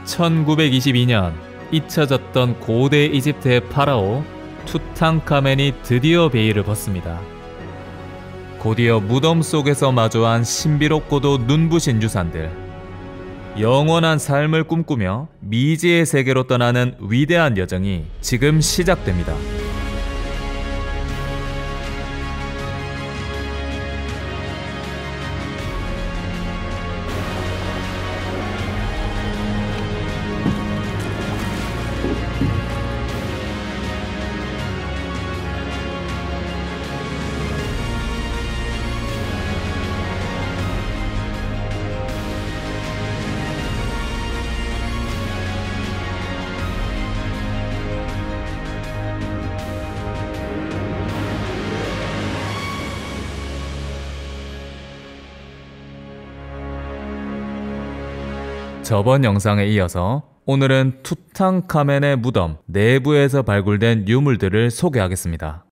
1922년 잊혀졌던 고대 이집트의 파라오 투탕카멘이 드디어 베일을 벗습니다. 곧이어 무덤 속에서 마주한 신비롭고도 눈부신 유산들, 영원한 삶을 꿈꾸며 미지의 세계로 떠나는 위대한 여정이 지금 시작됩니다. 저번 영상에 이어서 오늘은 투탕카멘의 무덤 내부에서 발굴된 유물들을 소개하겠습니다.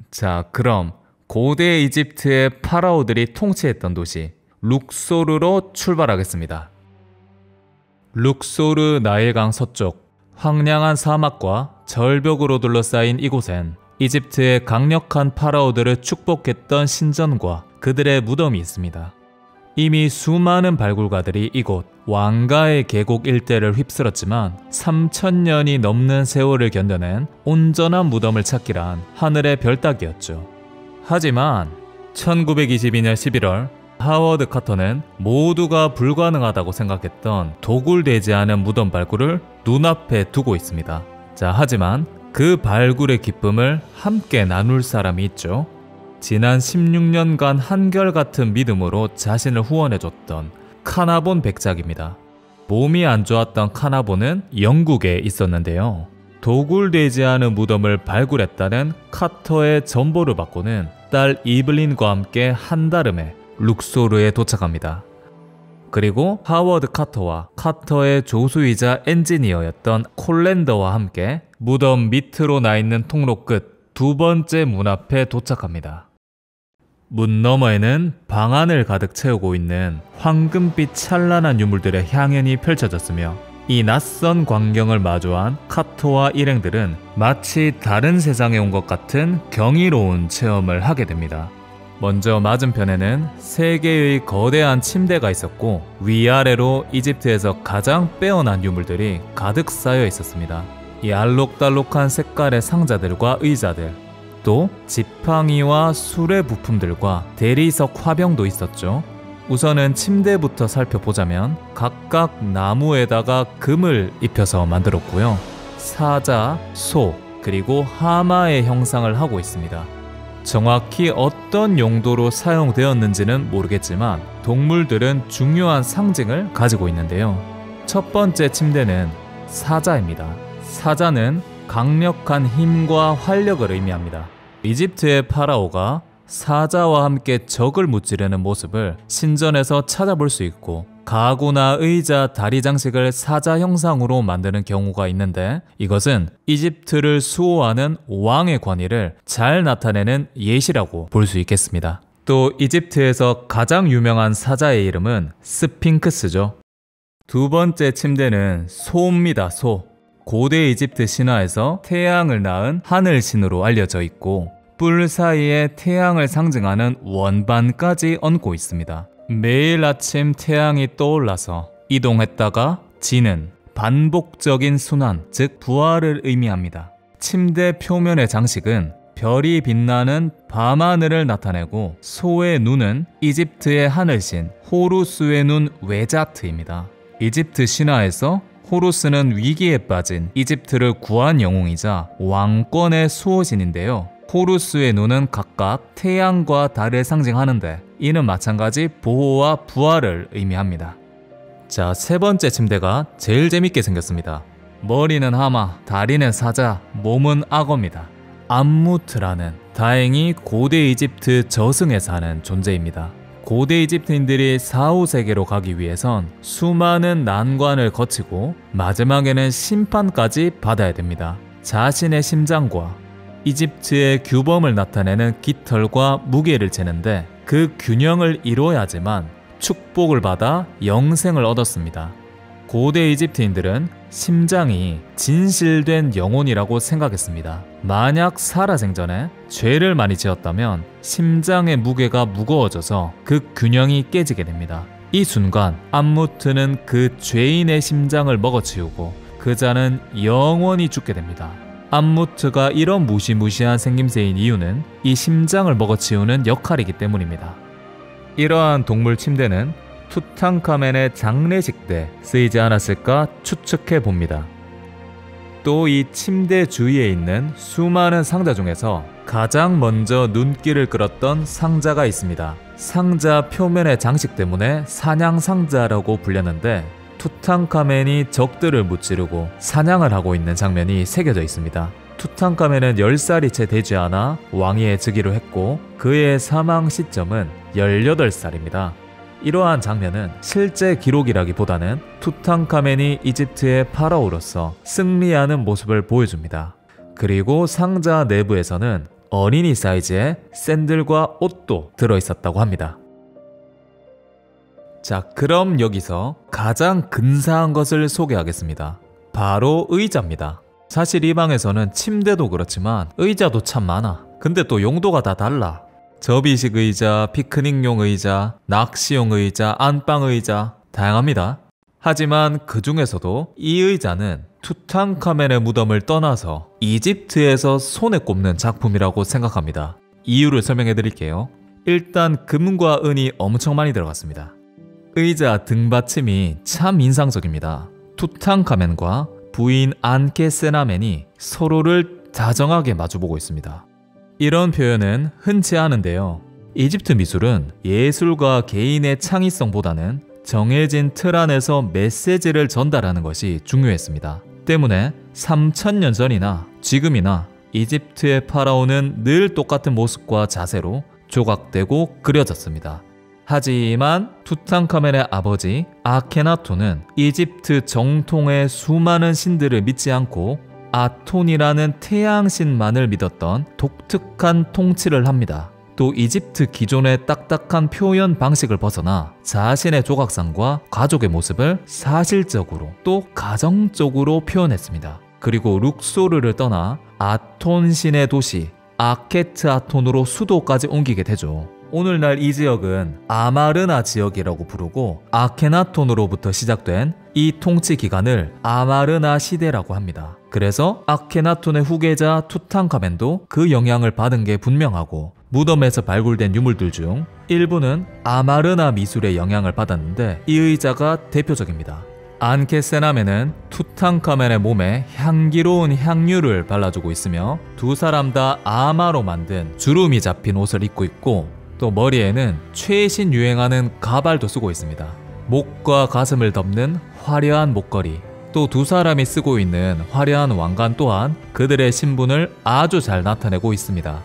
자, 그럼 고대 이집트의 파라오들이 통치했던 도시 룩소르로 출발하겠습니다. 룩소르 나일강 서쪽 황량한 사막과 절벽으로 둘러싸인 이곳엔 이집트의 강력한 파라오들을 축복했던 신전과 그들의 무덤이 있습니다. 이미 수많은 발굴가들이 이곳 왕가의 계곡 일대를 휩쓸었지만 3000년이 넘는 세월을 견뎌낸 온전한 무덤을 찾기란 하늘의 별 따기였죠. 하지만 1922년 11월 하워드 카터는 모두가 불가능하다고 생각했던 도굴되지 않은 무덤 발굴을 눈앞에 두고 있습니다. 자, 하지만 그 발굴의 기쁨을 함께 나눌 사람이 있죠. 지난 16년간 한결같은 믿음으로 자신을 후원해줬던 카나본 백작입니다. 몸이 안 좋았던 카나본은 영국에 있었는데요. 도굴되지 않은 무덤을 발굴했다는 카터의 전보를 받고는 딸 이블린과 함께 한달음에 룩소르에 도착합니다. 그리고 하워드 카터와 카터의 조수이자 엔지니어였던 콜랜더와 함께 무덤 밑으로 나 있는 통로 끝 두 번째 문 앞에 도착합니다. 문 너머에는 방안을 가득 채우고 있는 황금빛 찬란한 유물들의 향연이 펼쳐졌으며 이 낯선 광경을 마주한 카토와 일행들은 마치 다른 세상에 온 것 같은 경이로운 체험을 하게 됩니다. 먼저 맞은편에는 3개의 거대한 침대가 있었고 위아래로 이집트에서 가장 빼어난 유물들이 가득 쌓여 있었습니다. 이 알록달록한 색깔의 상자들과 의자들, 또 지팡이와 수레 부품들과 대리석 화병도 있었죠. 우선은 침대부터 살펴보자면 각각 나무에다가 금을 입혀서 만들었고요. 사자, 소, 그리고 하마의 형상을 하고 있습니다. 정확히 어떤 용도로 사용되었는지는 모르겠지만 동물들은 중요한 상징을 가지고 있는데요. 첫 번째 침대는 사자입니다. 사자는 강력한 힘과 활력을 의미합니다. 이집트의 파라오가 사자와 함께 적을 무찌르는 모습을 신전에서 찾아볼 수 있고 가구나 의자, 다리 장식을 사자 형상으로 만드는 경우가 있는데 이것은 이집트를 수호하는 왕의 권위를 잘 나타내는 예시라고 볼 수 있겠습니다. 또 이집트에서 가장 유명한 사자의 이름은 스핑크스죠. 두 번째 침대는 소입니다. 소. 고대 이집트 신화에서 태양을 낳은 하늘신으로 알려져 있고 뿔 사이에 태양을 상징하는 원반까지 얹고 있습니다. 매일 아침 태양이 떠올라서 이동했다가 지는 반복적인 순환, 즉 부활을 의미합니다. 침대 표면의 장식은 별이 빛나는 밤하늘을 나타내고 소의 눈은 이집트의 하늘신 호루스의 눈 웨자트입니다. 이집트 신화에서 호루스는 위기에 빠진 이집트를 구한 영웅이자 왕권의 수호신인데요. 호루스의 눈은 각각 태양과 달을 상징하는데 이는 마찬가지 보호와 부활을 의미합니다. 자, 세 번째 침대가 제일 재밌게 생겼습니다. 머리는 하마, 다리는 사자, 몸은 악어입니다. 암무트라는 다행히 고대 이집트 저승에 사는 존재입니다. 고대 이집트인들이 4, 5세계로 가기 위해선 수많은 난관을 거치고 마지막에는 심판까지 받아야 됩니다. 자신의 심장과 이집트의 규범을 나타내는 깃털과 무게를 재는데 그 균형을 이루어야지만 축복을 받아 영생을 얻었습니다. 고대 이집트인들은 심장이 진실된 영혼이라고 생각했습니다. 만약 살아생전에 죄를 많이 지었다면 심장의 무게가 무거워져서 그 균형이 깨지게 됩니다. 이 순간 암무트는 그 죄인의 심장을 먹어치우고 그 자는 영원히 죽게 됩니다. 암무트가 이런 무시무시한 생김새인 이유는 이 심장을 먹어치우는 역할이기 때문입니다. 이러한 동물 침대는 투탕카멘의 장례식 때 쓰이지 않았을까 추측해 봅니다. 또 이 침대 주위에 있는 수많은 상자 중에서 가장 먼저 눈길을 끌었던 상자가 있습니다. 상자 표면의 장식 때문에 사냥상자라고 불렸는데 투탕카멘이 적들을 무찌르고 사냥을 하고 있는 장면이 새겨져 있습니다. 투탕카멘은 10살이 채 되지 않아 왕위에 즉위를 했고 그의 사망 시점은 18살입니다. 이러한 장면은 실제 기록이라기보다는 투탕카멘이 이집트의 파라오로서 승리하는 모습을 보여줍니다. 그리고 상자 내부에서는 어린이 사이즈의 샌들과 옷도 들어있었다고 합니다. 자, 그럼 여기서 가장 근사한 것을 소개하겠습니다. 바로 의자입니다. 사실 이 방에서는 침대도 그렇지만 의자도 참 많아. 근데 또 용도가 다 달라. 접이식 의자, 피크닉용 의자, 낚시용 의자, 안방 의자 다양합니다. 하지만 그 중에서도 이 의자는 투탕카멘의 무덤을 떠나서 이집트에서 손에 꼽는 작품이라고 생각합니다. 이유를 설명해 드릴게요. 일단 금과 은이 엄청 많이 들어갔습니다. 의자 등받침이 참 인상적입니다. 투탕카멘과 부인 안케세나멘이 서로를 다정하게 마주보고 있습니다. 이런 표현은 흔치 않은데요. 이집트 미술은 예술과 개인의 창의성보다는 정해진 틀 안에서 메시지를 전달하는 것이 중요했습니다. 때문에 3000년 전이나 지금이나 이집트의 파라오는 늘 똑같은 모습과 자세로 조각되고 그려졌습니다. 하지만 투탕카멘의 아버지 아케나톤은 이집트 정통의 수많은 신들을 믿지 않고 아톤이라는 태양신만을 믿었던 독특한 통치를 합니다. 또 이집트 기존의 딱딱한 표현 방식을 벗어나 자신의 조각상과 가족의 모습을 사실적으로 또 가정적으로 표현했습니다. 그리고 룩소르를 떠나 아톤 신의 도시 아케트 아톤으로 수도까지 옮기게 되죠. 오늘날 이 지역은 아마르나 지역이라고 부르고 아케나톤으로부터 시작된 이 통치 기간을 아마르나 시대라고 합니다. 그래서 아케나톤의 후계자 투탕카멘도 그 영향을 받은 게 분명하고 무덤에서 발굴된 유물들 중 일부는 아마르나 미술의 영향을 받았는데 이 의자가 대표적입니다. 안케세나멘은 투탕카멘의 몸에 향기로운 향유를 발라주고 있으며 두 사람 다 아마로 만든 주름이 잡힌 옷을 입고 있고 또 머리에는 최신 유행하는 가발도 쓰고 있습니다. 목과 가슴을 덮는 화려한 목걸이, 또 두 사람이 쓰고 있는 화려한 왕관 또한 그들의 신분을 아주 잘 나타내고 있습니다.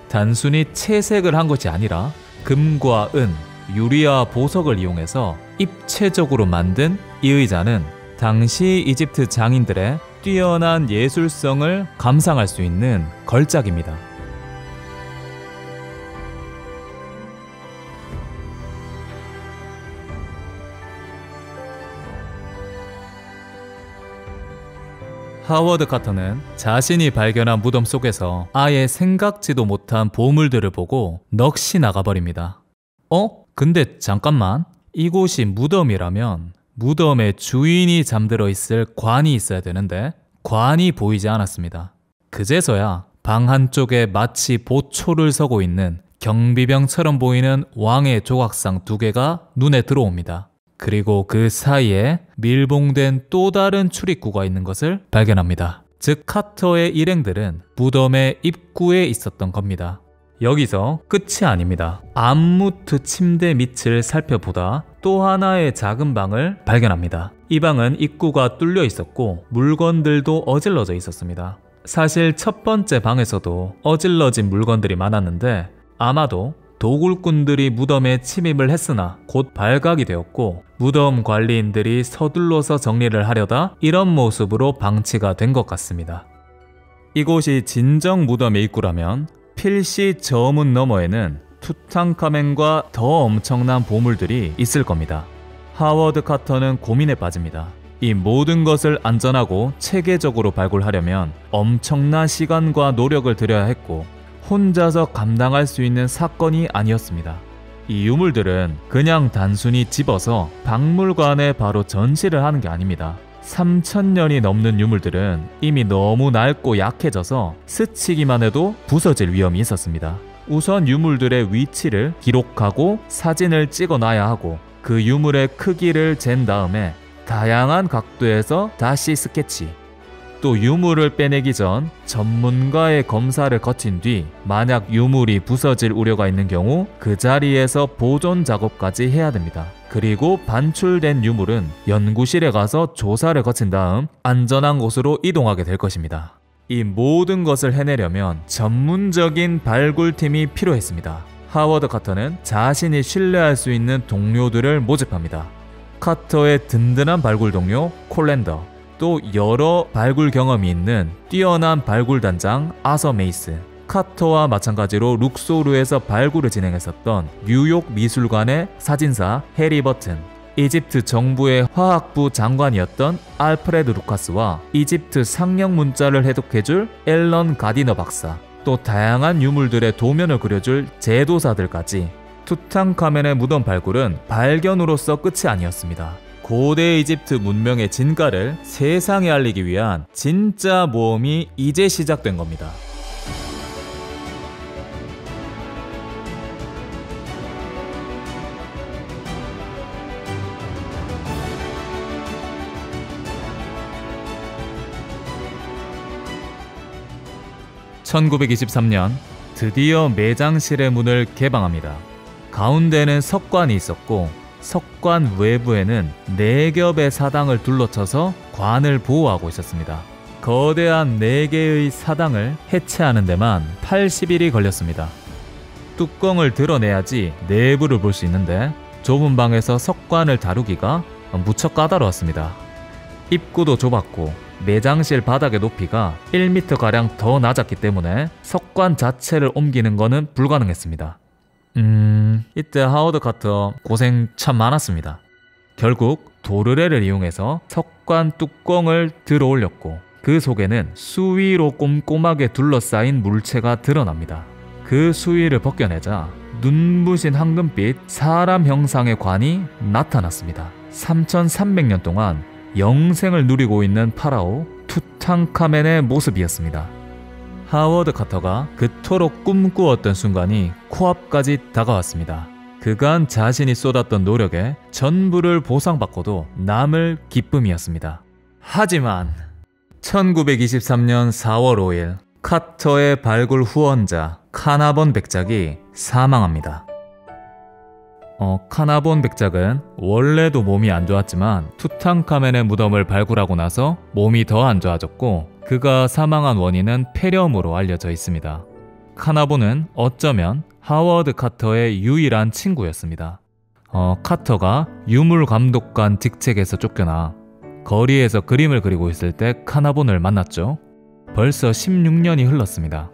단순히 채색을 한 것이 아니라 금과 은, 유리와 보석을 이용해서 입체적으로 만든 이 의자는 당시 이집트 장인들의 뛰어난 예술성을 감상할 수 있는 걸작입니다. 하워드 카터는 자신이 발견한 무덤 속에서 아예 생각지도 못한 보물들을 보고 넋이 나가버립니다. 근데 잠깐만, 이곳이 무덤이라면 무덤에 주인이 잠들어 있을 관이 있어야 되는데 관이 보이지 않았습니다. 그제서야 방 한쪽에 마치 보초를 서고 있는 경비병처럼 보이는 왕의 조각상 2개가 눈에 들어옵니다. 그리고 그 사이에 밀봉된 또 다른 출입구가 있는 것을 발견합니다. 즉 카터의 일행들은 무덤의 입구에 있었던 겁니다. 여기서 끝이 아닙니다. 암무트 침대 밑을 살펴보다 또 하나의 작은 방을 발견합니다. 이 방은 입구가 뚫려 있었고 물건들도 어질러져 있었습니다. 사실 첫 번째 방에서도 어질러진 물건들이 많았는데 아마도 도굴꾼들이 무덤에 침입을 했으나 곧 발각이 되었고 무덤 관리인들이 서둘러서 정리를 하려다 이런 모습으로 방치가 된 것 같습니다. 이곳이 진정 무덤의 입구라면 필시 저 문 너머에는 투탕카멘과 더 엄청난 보물들이 있을 겁니다. 하워드 카터는 고민에 빠집니다. 이 모든 것을 안전하고 체계적으로 발굴하려면 엄청난 시간과 노력을 들여야 했고 혼자서 감당할 수 있는 사건이 아니었습니다. 이 유물들은 그냥 단순히 집어서 박물관에 바로 전시를 하는 게 아닙니다. 3000년이 넘는 유물들은 이미 너무 낡고 약해져서 스치기만 해도 부서질 위험이 있었습니다. 우선 유물들의 위치를 기록하고 사진을 찍어놔야 하고 그 유물의 크기를 잰 다음에 다양한 각도에서 다시 스케치, 또 유물을 빼내기 전 전문가의 검사를 거친 뒤 만약 유물이 부서질 우려가 있는 경우 그 자리에서 보존 작업까지 해야 됩니다. 그리고 반출된 유물은 연구실에 가서 조사를 거친 다음 안전한 곳으로 이동하게 될 것입니다. 이 모든 것을 해내려면 전문적인 발굴팀이 필요했습니다. 하워드 카터는 자신이 신뢰할 수 있는 동료들을 모집합니다. 카터의 든든한 발굴 동료 콜랜더, 또 여러 발굴 경험이 있는 뛰어난 발굴단장 아서 메이스, 카터와 마찬가지로 룩소르에서 발굴을 진행했었던 뉴욕 미술관의 사진사 해리 버튼, 이집트 정부의 화학부 장관이었던 알프레드 루카스와 이집트 상령 문자를 해독해줄 앨런 가디너 박사, 또 다양한 유물들의 도면을 그려줄 제도사들까지 투탕카멘의 무덤 발굴은 발견으로서 끝이 아니었습니다. 고대 이집트 문명의 진가를 세상에 알리기 위한 진짜 모험이 이제 시작된 겁니다. (1923년) 드디어 매장실의 문을 개방합니다. 가운데는 석관이 있었고 석관 외부에는 4겹의 사당을 둘러쳐서 관을 보호하고 있었습니다. 거대한 4개의 사당을 해체하는 데만 80일이 걸렸습니다. 뚜껑을 드러내야지 내부를 볼 수 있는데 좁은 방에서 석관을 다루기가 무척 까다로웠습니다. 입구도 좁았고 매장실 바닥의 높이가 1m가량 더 낮았기 때문에 석관 자체를 옮기는 것은 불가능했습니다. 이때 하워드 카터 고생 참 많았습니다. 결국 도르래를 이용해서 석관 뚜껑을 들어 올렸고 그 속에는 수위로 꼼꼼하게 둘러싸인 물체가 드러납니다. 그 수위를 벗겨내자 눈부신 황금빛 사람 형상의 관이 나타났습니다. 3300년 동안 영생을 누리고 있는 파라오 투탕카멘의 모습이었습니다. 하워드 카터가 그토록 꿈꾸었던 순간이 코앞까지 다가왔습니다. 그간 자신이 쏟았던 노력에 전부를 보상받고도 남을 기쁨이었습니다. 하지만 1923년 4월 5일 카터의 발굴 후원자 카나본 백작이 사망합니다. 카나본 백작은 원래도 몸이 안 좋았지만 투탕카멘의 무덤을 발굴하고 나서 몸이 더 안 좋아졌고 그가 사망한 원인은 폐렴으로 알려져 있습니다. 카나본은 어쩌면 하워드 카터의 유일한 친구였습니다. 카터가 유물 감독관 직책에서 쫓겨나 거리에서 그림을 그리고 있을 때 카나본을 만났죠. 벌써 16년이 흘렀습니다.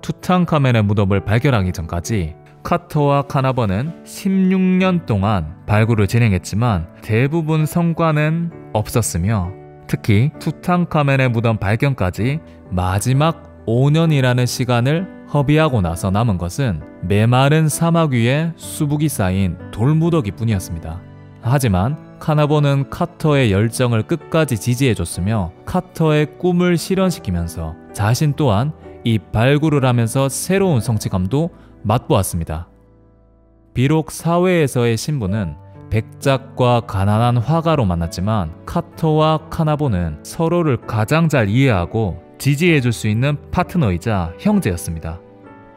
투탕카멘의 무덤을 발견하기 전까지 카터와 카나본은 16년 동안 발굴을 진행했지만 대부분 성과는 없었으며 특히 투탕카멘의 무덤 발견까지 마지막 5년이라는 시간을 허비하고 나서 남은 것은 메마른 사막 위에 수북이 쌓인 돌무더기 뿐이었습니다. 하지만 카나본은 카터의 열정을 끝까지 지지해줬으며 카터의 꿈을 실현시키면서 자신 또한 이 발굴을 하면서 새로운 성취감도 맛보았습니다. 비록 사회에서의 신분은 백작과 가난한 화가로 만났지만 카터와 카나본은 서로를 가장 잘 이해하고 지지해줄 수 있는 파트너이자 형제였습니다.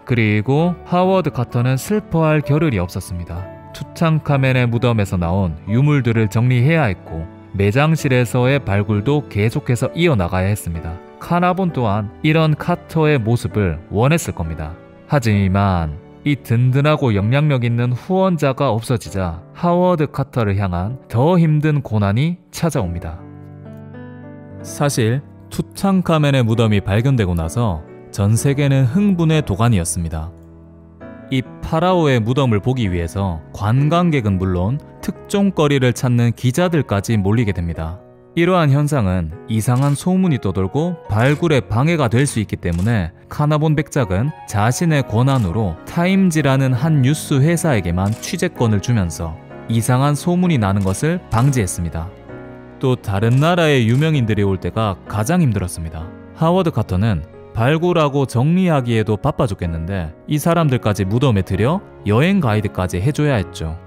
그리고 하워드 카터는 슬퍼할 겨를이 없었습니다. 투탕카멘의 무덤에서 나온 유물들을 정리해야 했고 매장실에서의 발굴도 계속해서 이어나가야 했습니다. 카나본 또한 이런 카터의 모습을 원했을 겁니다. 하지만 이 든든하고 영향력 있는 후원자가 없어지자 하워드 카터를 향한 더 힘든 고난이 찾아옵니다. 사실 투탕카멘의 무덤이 발견되고 나서 전 세계는 흥분의 도가니였습니다. 이 파라오의 무덤을 보기 위해서 관광객은 물론 특종거리를 찾는 기자들까지 몰리게 됩니다. 이러한 현상은 이상한 소문이 떠돌고 발굴에 방해가 될 수 있기 때문에 카나본 백작은 자신의 권한으로 타임지라는 한 뉴스 회사에게만 취재권을 주면서 이상한 소문이 나는 것을 방지했습니다. 또 다른 나라의 유명인들이 올 때가 가장 힘들었습니다. 하워드 카터는 발굴하고 정리하기에도 바빠 죽겠는데 이 사람들까지 무덤에 들여 여행 가이드까지 해줘야 했죠.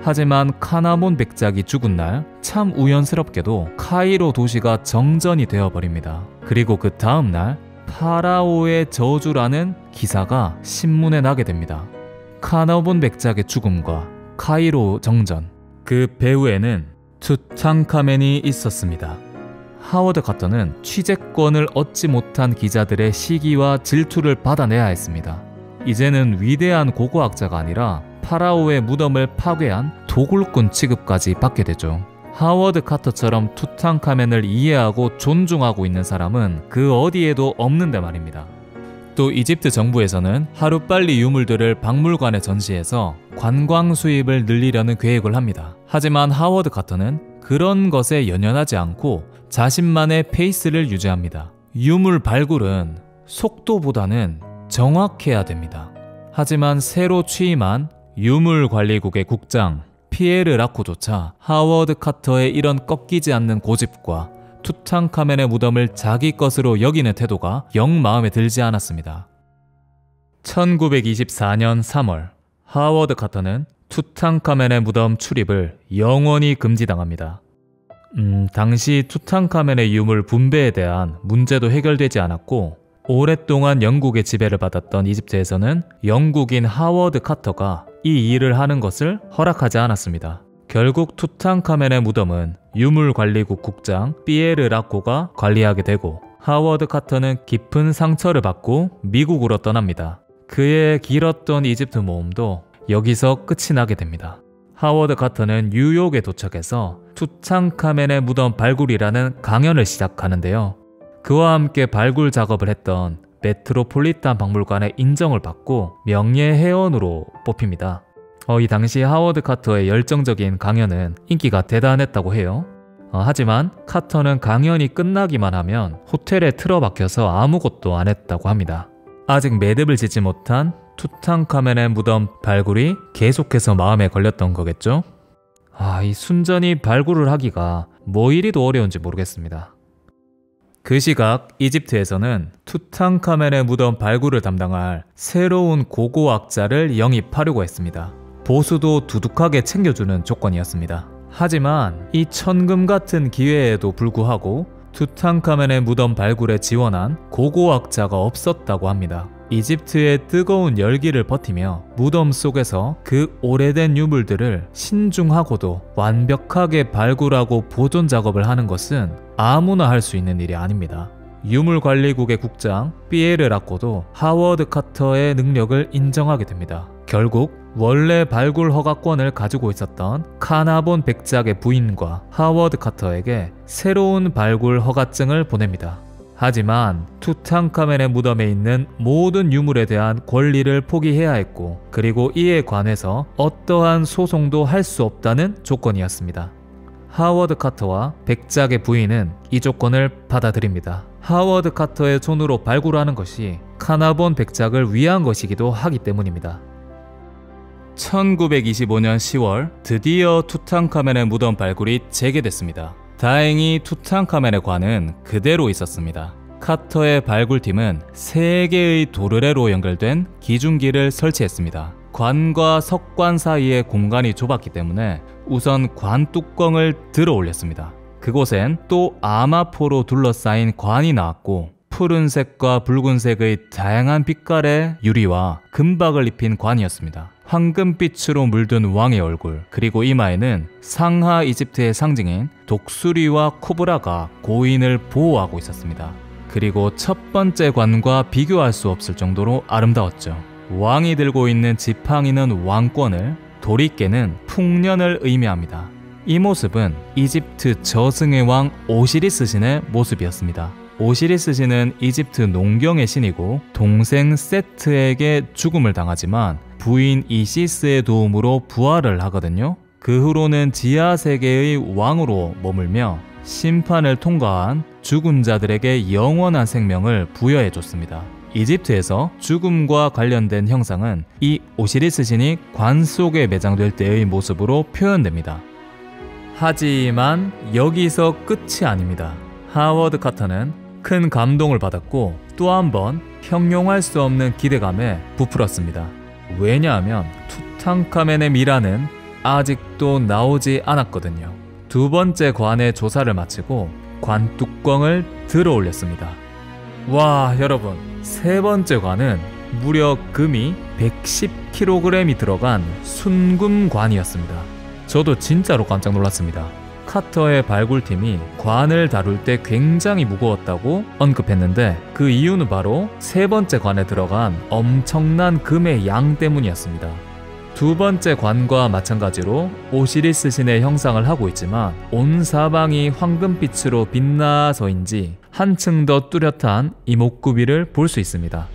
하지만 카나본 백작이 죽은 날 참 우연스럽게도 카이로 도시가 정전이 되어버립니다. 그리고 그 다음 날 파라오의 저주라는 기사가 신문에 나게 됩니다. 카나본 백작의 죽음과 카이로 정전, 그 배후에는 투탕카멘이 있었습니다. 하워드 카터는 취재권을 얻지 못한 기자들의 시기와 질투를 받아내야 했습니다. 이제는 위대한 고고학자가 아니라 파라오의 무덤을 파괴한 도굴꾼 취급까지 받게 되죠. 하워드 카터처럼 투탕카멘을 이해하고 존중하고 있는 사람은 그 어디에도 없는데 말입니다. 또 이집트 정부에서는 하루빨리 유물들을 박물관에 전시해서 관광 수입을 늘리려는 계획을 합니다. 하지만 하워드 카터는 그런 것에 연연하지 않고 자신만의 페이스를 유지합니다. 유물 발굴은 속도보다는 정확해야 됩니다. 하지만 새로 취임한 유물관리국의 국장 피에르 라코조차 하워드 카터의 이런 꺾이지 않는 고집과 투탕카멘의 무덤을 자기 것으로 여기는 태도가 영 마음에 들지 않았습니다. 1924년 3월 하워드 카터는 투탕카멘의 무덤 출입을 영원히 금지당합니다. 당시 투탕카멘의 유물 분배에 대한 문제도 해결되지 않았고 오랫동안 영국의 지배를 받았던 이집트에서는 영국인 하워드 카터가 이 일을 하는 것을 허락하지 않았습니다. 결국 투탕카멘의 무덤은 유물관리국 국장 피에르 라코가 관리하게 되고 하워드 카터는 깊은 상처를 받고 미국으로 떠납니다. 그의 길었던 이집트 모험도 여기서 끝이 나게 됩니다. 하워드 카터는 뉴욕에 도착해서 투탕카멘의 무덤 발굴이라는 강연을 시작하는데요. 그와 함께 발굴 작업을 했던 메트로폴리탄 박물관의 인정을 받고 명예회원으로 뽑힙니다. 이 당시 하워드 카터의 열정적인 강연은 인기가 대단했다고 해요. 하지만 카터는 강연이 끝나기만 하면 호텔에 틀어박혀서 아무것도 안 했다고 합니다. 아직 매듭을 짓지 못한 투탕카멘의 무덤 발굴이 계속해서 마음에 걸렸던 거겠죠? 이 순전히 발굴을 하기가 뭐 이리도 어려운지 모르겠습니다. 그 시각 이집트에서는 투탕카멘의 무덤 발굴을 담당할 새로운 고고학자를 영입하려고 했습니다. 보수도 두둑하게 챙겨주는 조건이었습니다. 하지만 이 천금 같은 기회에도 불구하고 투탕카멘의 무덤 발굴에 지원한 고고학자가 없었다고 합니다. 이집트의 뜨거운 열기를 버티며 무덤 속에서 그 오래된 유물들을 신중하고도 완벽하게 발굴하고 보존 작업을 하는 것은 아무나 할 수 있는 일이 아닙니다. 유물관리국의 국장 피에르 라코도 하워드 카터의 능력을 인정하게 됩니다. 결국 원래 발굴 허가권을 가지고 있었던 카나본 백작의 부인과 하워드 카터에게 새로운 발굴 허가증을 보냅니다. 하지만 투탕카멘의 무덤에 있는 모든 유물에 대한 권리를 포기해야 했고 그리고 이에 관해서 어떠한 소송도 할 수 없다는 조건이었습니다. 하워드 카터와 백작의 부인은 이 조건을 받아들입니다. 하워드 카터의 손으로 발굴하는 것이 카나본 백작을 위한 것이기도 하기 때문입니다. 1925년 10월 드디어 투탕카멘의 무덤 발굴이 재개됐습니다. 다행히 투탕카멘의 관은 그대로 있었습니다. 카터의 발굴팀은 3개의 도르래로 연결된 기중기를 설치했습니다. 관과 석관 사이의 공간이 좁았기 때문에 우선 관 뚜껑을 들어 올렸습니다. 그곳엔 또 아마포로 둘러싸인 관이 나왔고 푸른색과 붉은색의 다양한 빛깔의 유리와 금박을 입힌 관이었습니다. 황금빛으로 물든 왕의 얼굴, 그리고 이마에는 상하 이집트의 상징인 독수리와 코브라가 고인을 보호하고 있었습니다. 그리고 첫 번째 관과 비교할 수 없을 정도로 아름다웠죠. 왕이 들고 있는 지팡이는 왕권을, 도리깨는 풍년을 의미합니다. 이 모습은 이집트 저승의 왕 오시리스 신의 모습이었습니다. 오시리스 신은 이집트 농경의 신이고 동생 세트에게 죽음을 당하지만 부인 이시스의 도움으로 부활을 하거든요. 그 후로는 지하 세계의 왕으로 머물며 심판을 통과한 죽은 자들에게 영원한 생명을 부여해 줬습니다. 이집트에서 죽음과 관련된 형상은 이 오시리스 신이 관 속에 매장될 때의 모습으로 표현됩니다. 하지만 여기서 끝이 아닙니다. 하워드 카터는 큰 감동을 받았고 또 한 번 형용할 수 없는 기대감에 부풀었습니다. 왜냐하면 투탕카멘의 미라는 아직도 나오지 않았거든요. 두 번째 관의 조사를 마치고 관 뚜껑을 들어 올렸습니다. 와, 여러분, 세 번째 관은 무려 금이 110kg이 들어간 순금관이었습니다. 저도 진짜로 깜짝 놀랐습니다. 카터의 발굴팀이 관을 다룰 때 굉장히 무거웠다고 언급했는데 그 이유는 바로 세 번째 관에 들어간 엄청난 금의 양 때문이었습니다. 두 번째 관과 마찬가지로 오시리스 신의 형상을 하고 있지만 온 사방이 황금빛으로 빛나서인지 한층 더 뚜렷한 이목구비를 볼 수 있습니다.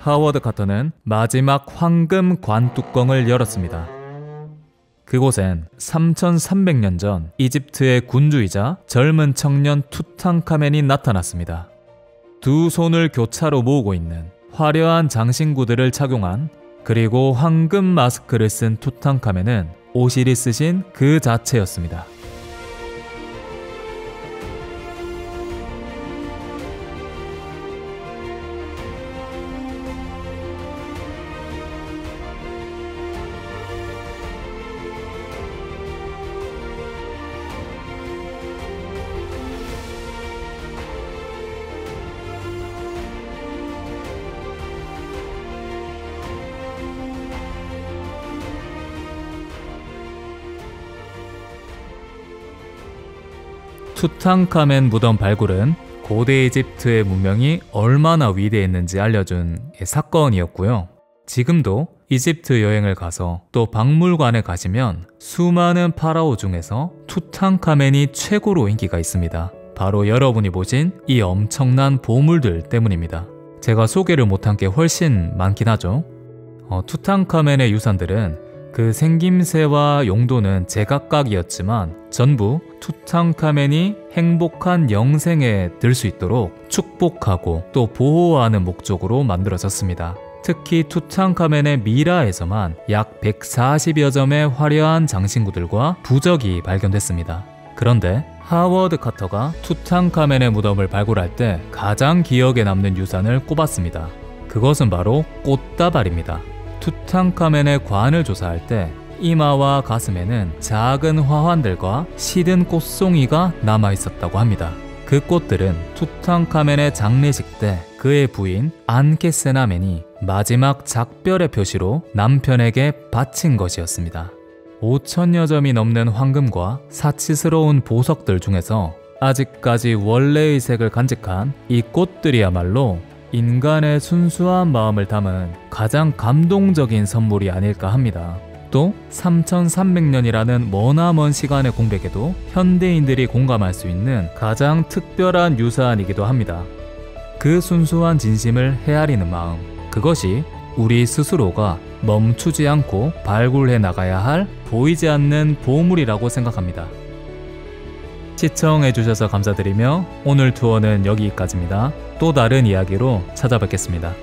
하워드 카터는 마지막 황금 관 뚜껑을 열었습니다. 그곳엔 3300년 전 이집트의 군주이자 젊은 청년 투탕카멘이 나타났습니다. 두 손을 교차로 모으고 있는 화려한 장신구들을 착용한 그리고 황금 마스크를 쓴 투탕카멘은 오시리스 신 그 자체였습니다. 투탕카멘 무덤 발굴은 고대 이집트의 문명이 얼마나 위대했는지 알려준 사건이었고요. 지금도 이집트 여행을 가서 또 박물관에 가시면 수많은 파라오 중에서 투탕카멘이 최고로 인기가 있습니다. 바로 여러분이 보신 이 엄청난 보물들 때문입니다. 제가 소개를 못한 게 훨씬 많긴 하죠. 투탕카멘의 유산들은 그 생김새와 용도는 제각각이었지만 전부 투탕카멘이 행복한 영생에 들 수 있도록 축복하고 또 보호하는 목적으로 만들어졌습니다. 특히 투탕카멘의 미라에서만 약 140여 점의 화려한 장신구들과 부적이 발견됐습니다. 그런데 하워드 카터가 투탕카멘의 무덤을 발굴할 때 가장 기억에 남는 유산을 꼽았습니다. 그것은 바로 꽃다발입니다. 투탕카멘의 관을 조사할 때 이마와 가슴에는 작은 화환들과 시든 꽃송이가 남아 있었다고 합니다. 그 꽃들은 투탕카멘의 장례식 때 그의 부인 안케세나멘이 마지막 작별의 표시로 남편에게 바친 것이었습니다. 5000여 점이 넘는 황금과 사치스러운 보석들 중에서 아직까지 원래의 색을 간직한 이 꽃들이야말로 인간의 순수한 마음을 담은 가장 감동적인 선물이 아닐까 합니다. 또 3300년이라는 머나먼 시간의 공백에도 현대인들이 공감할 수 있는 가장 특별한 유산이기도 합니다. 그 순수한 진심을 헤아리는 마음, 그것이 우리 스스로가 멈추지 않고 발굴해 나가야 할 보이지 않는 보물이라고 생각합니다. 시청해주셔서 감사드리며 오늘 투어는 여기까지입니다. 또 다른 이야기로 찾아뵙겠습니다.